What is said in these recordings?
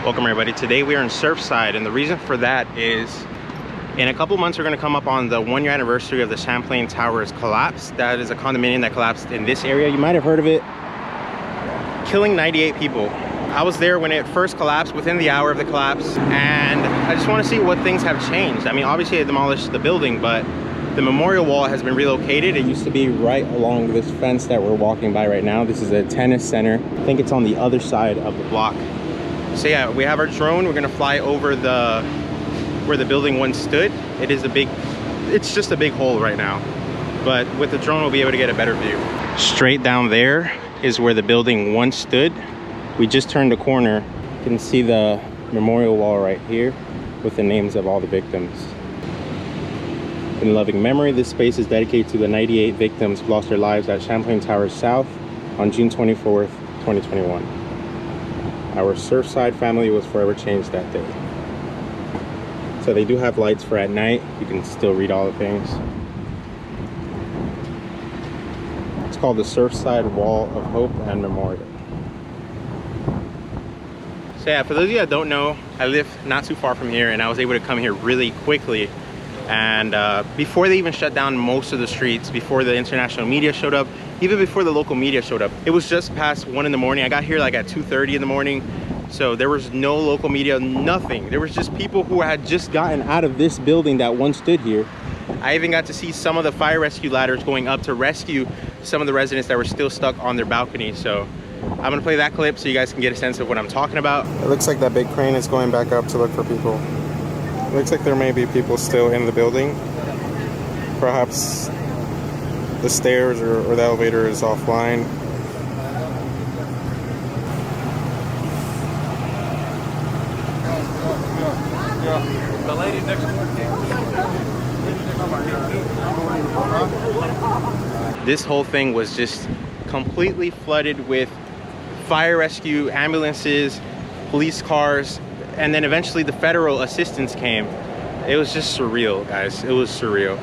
Welcome everybody. Today we are in Surfside, and the reason for that is in a couple months we're going to come up on the 1-year anniversary of the Champlain Towers collapse. That is a condominium that collapsed in this area. You might have heard of it, killing 98 people. I was there when it first collapsed, within the hour of the collapse, and I just want to see what things have changed. I mean, obviously they demolished the building, but the memorial wall has been relocated. It used to be right along this fence that we're walking by right now. This is a tennis center. I think it's on the other side of the block. So yeah, we have our drone. We're gonna fly over where the building once stood. It's just a big hole right now. But with the drone, we'll be able to get a better view. Straight down there is where the building once stood. We just turned the corner. You can see the memorial wall right here with the names of all the victims. In loving memory, this space is dedicated to the 98 victims who lost their lives at Champlain Towers South on June 24th, 2021. Our Surfside family was forever changed that day. So they do have lights for at night. You can still read all the things. It's called the Surfside Wall of Hope and Memorial. So yeah, for those of you that don't know, I live not too far from here, and I was able to come here really quickly. And before they even shut down most of the streets, before the international media showed up, even before the local media showed up, it was just past 1 in the morning. I got here like at 2:30 in the morning. So there was no local media, nothing. There was just people who had just gotten out of this building that once stood here. I even got to see some of the fire rescue ladders going up to rescue some of the residents that were still stuck on their balcony. So I'm gonna play that clip so you guys can get a sense of what I'm talking about. It looks like that big crane is going back up to look for people. It looks like there may be people still in the building. Perhaps the stairs or the elevator is offline. The lady next to This whole thing was just completely flooded with fire rescue, ambulances, police cars, and then eventually the federal assistance came. It was just surreal, guys. It was surreal.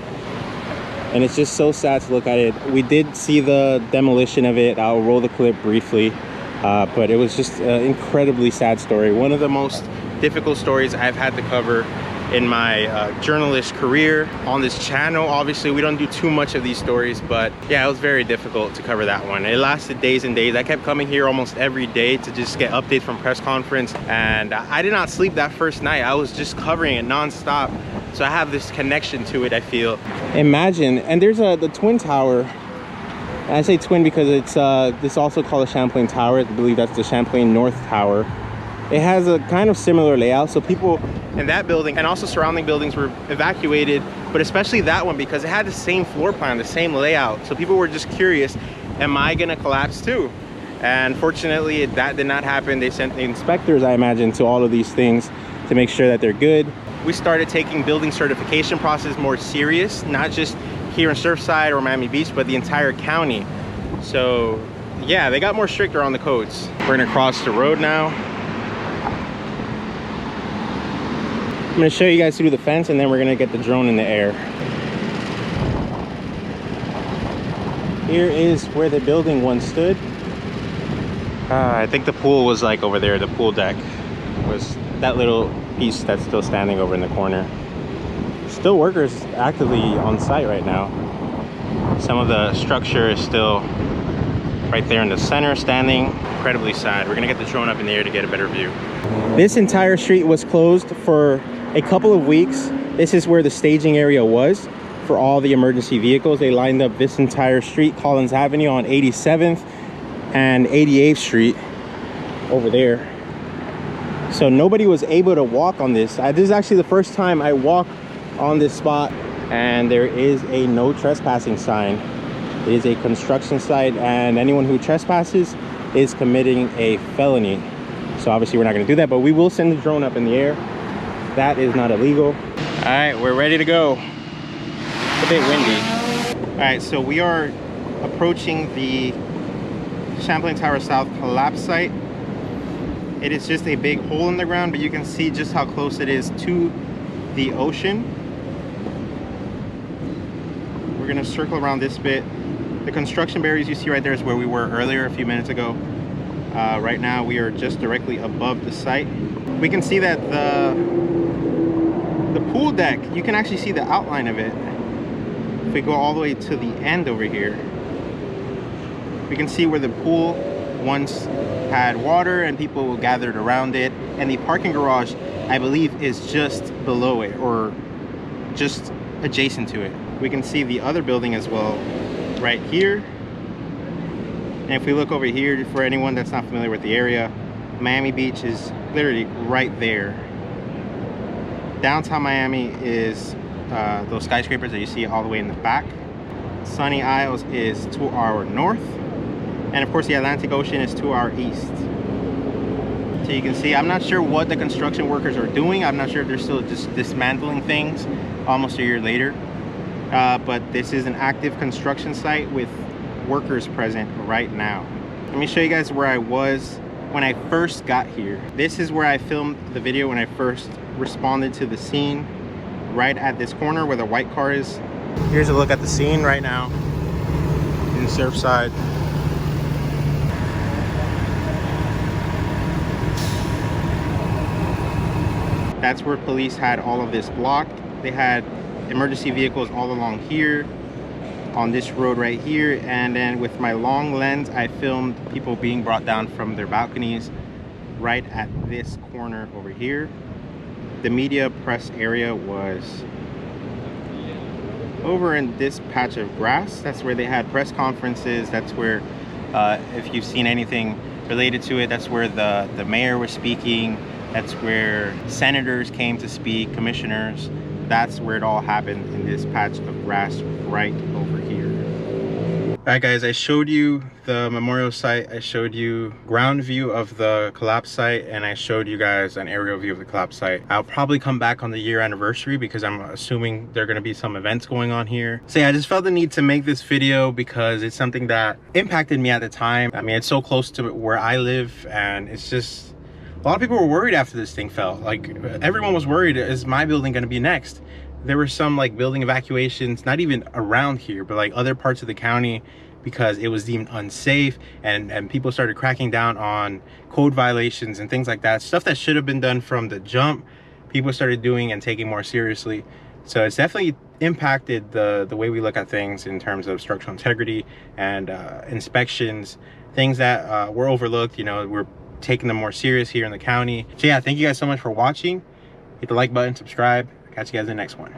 And it's just so sad to look at it. We did see the demolition of it. I'll roll the clip briefly, but it was just an incredibly sad story. One of the most difficult stories I've had to cover in my journalist career on this channel. Obviously we don't do too much of these stories, but yeah, it was very difficult to cover that one. It lasted days and days. I kept coming here almost every day to just get updates from press conference, and I did not sleep that first night. I was just covering it non-stop, so I have this connection to it, I feel. Imagine, and there's the twin tower, and I say twin because it's this also called the Champlain Tower. I believe that's the Champlain North Tower. It has a kind of similar layout, so people in that building and also surrounding buildings were evacuated, but especially that one because it had the same floor plan, the same layout. So people were just curious, am I gonna collapse too? And fortunately that did not happen. They sent the inspectors, I imagine, to all of these things to make sure that they're good. We started taking building certification process more serious, not just here in Surfside or Miami Beach, but the entire county. So yeah, they got more stricter on the codes. We're gonna cross the road now. I'm gonna show you guys through the fence, and then we're gonna get the drone in the air. Here is where the building once stood. I think the pool was like over there. The pool deck was that little piece that's still standing over in the corner. Still workers actively on site right now. Some of the structure is still right there in the center standing. Incredibly sad. We're gonna get the drone up in the air to get a better view. This entire street was closed for a couple of weeks. This is where the staging area was for all the emergency vehicles. They lined up this entire street, Collins Avenue on 87th and 88th Street over there. So nobody was able to walk on this. This is actually the first time I walk on this spot, and there is a no trespassing sign. It is a construction site, and anyone who trespasses is committing a felony. So obviously we're not gonna do that, but we will send the drone up in the air. That is not illegal. All right, we're ready to go. It's a bit windy. All right, so we are approaching the Champlain Towers South collapse site. It is just a big hole in the ground, but you can see just how close it is to the ocean. We're gonna circle around this bit. The construction barriers you see right there is where we were earlier a few minutes ago. Right now we are just directly above the site. We can see that the pool deck, you can actually see the outline of it. If we go all the way to the end over here, we can see where the pool once had water and people gathered around it, and the parking garage, I believe, is just below it or just adjacent to it. We can see the other building as well right here. And if we look over here, for anyone that's not familiar with the area, Miami Beach is literally right there. Downtown Miami is those skyscrapers that you see all the way in the back. Sunny Isles is to our north, and of course the Atlantic Ocean is to our east. So you can see, I'm not sure what the construction workers are doing. I'm not sure if they're still just dismantling things almost a year later, but this is an active construction site with workers present right now. Let me show you guys where I was when I first got here. This is where I filmed the video when I first responded to the scene, right at this corner where the white car is. Here's a look at the scene right now in Surfside. That's where police had all of this blocked. They had emergency vehicles all along here, on this road right here, and then with my long lens I filmed people being brought down from their balconies right at this corner over here. The media press area was over in this patch of grass. That's where they had press conferences. That's where, if you've seen anything related to it, that's where the mayor was speaking. That's where senators came to speak, commissioners. That's where it all happened, in this patch of grass right over here. All right guys, I showed you the memorial site, I showed you ground view of the collapse site, and I showed you guys an aerial view of the collapse site. I'll probably come back on the year anniversary because I'm assuming there are going to be some events going on here. So yeah, I just felt the need to make this video because it's something that impacted me at the time. I mean, it's so close to where I live, and it's just, a lot of people were worried after this thing fell. Like, everyone was worried, is my building going to be next? There were some like building evacuations, not even around here, but like other parts of the county, because it was deemed unsafe, and people started cracking down on code violations and things like that. Stuff that should have been done from the jump, people started doing and taking more seriously. So it's definitely impacted the way we look at things in terms of structural integrity and inspections, things that were overlooked. You know, we're taking them more serious here in the county. So yeah, thank you guys so much for watching. Hit the like button, subscribe. Catch you guys in the next one.